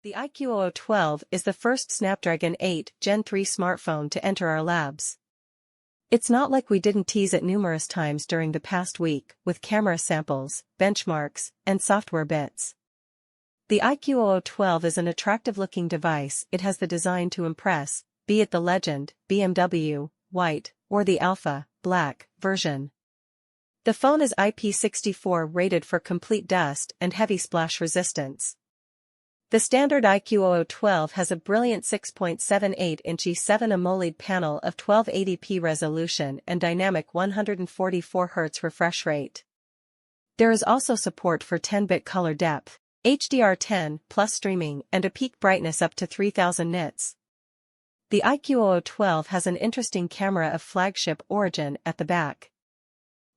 The iQOO 12 is the first Snapdragon 8 Gen 3 smartphone to enter our labs. It's not like we didn't tease it numerous times during the past week, with camera samples, benchmarks, and software bits. The iQOO 12 is an attractive-looking device. It has the design to impress, be it the Legend, BMW, White, or the Alpha, Black, version. The phone is IP64 rated for complete dust and heavy splash resistance. The standard iQOO 12 has a brilliant 6.78-inch E7 AMOLED panel of 1280p resolution and dynamic 144 Hz refresh rate. There is also support for 10-bit color depth, HDR10+ streaming, and a peak brightness up to 3000 nits. The iQOO 12 has an interesting camera of flagship origin at the back.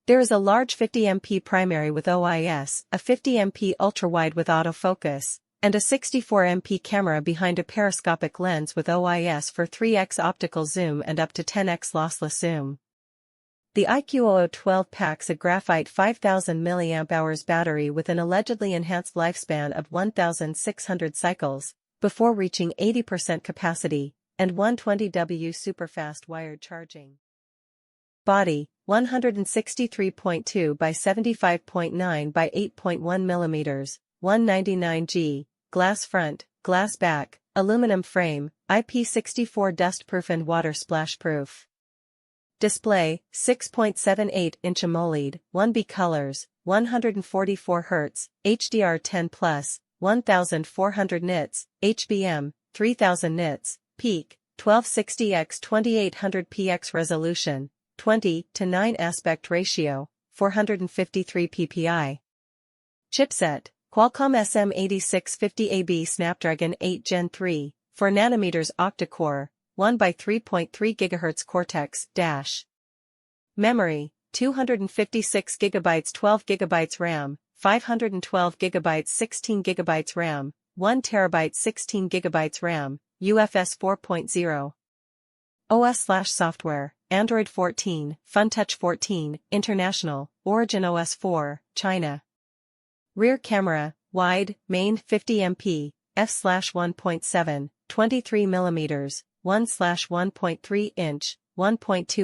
There is a large 50MP primary with OIS, a 50MP ultrawide with autofocus, and a 64MP camera behind a periscopic lens with OIS for 3x optical zoom and up to 10x lossless zoom. The iQOO 12 packs a graphite 5000 mAh battery with an allegedly enhanced lifespan of 1600 cycles, before reaching 80% capacity, and 120W superfast wired charging. Body, 163.2 by 75.9 by 8.1 mm, 199G, glass front, glass back, aluminum frame, IP64 dustproof and water splash proof. Display, 6.78-inch AMOLED, 1B colors, 144 Hz, HDR10+, 1400 nits, HBM, 3000 nits, peak, 1260x2800px resolution, 20:9 aspect ratio, 453 ppi. Chipset, Qualcomm SM8650AB Snapdragon 8 Gen 3, 4nm octa-core, 1 by 3.3 GHz Cortex dash. Memory, 256 GB 12 GB RAM, 512 GB 16 GB RAM, 1 TB 16 GB RAM, UFS 4.0. OS/software, Android 14, FunTouch 14, International, Origin OS 4, China. Rear camera, wide, main 50MP, f/1.7, 23mm, 1/1.3 inch, 1.2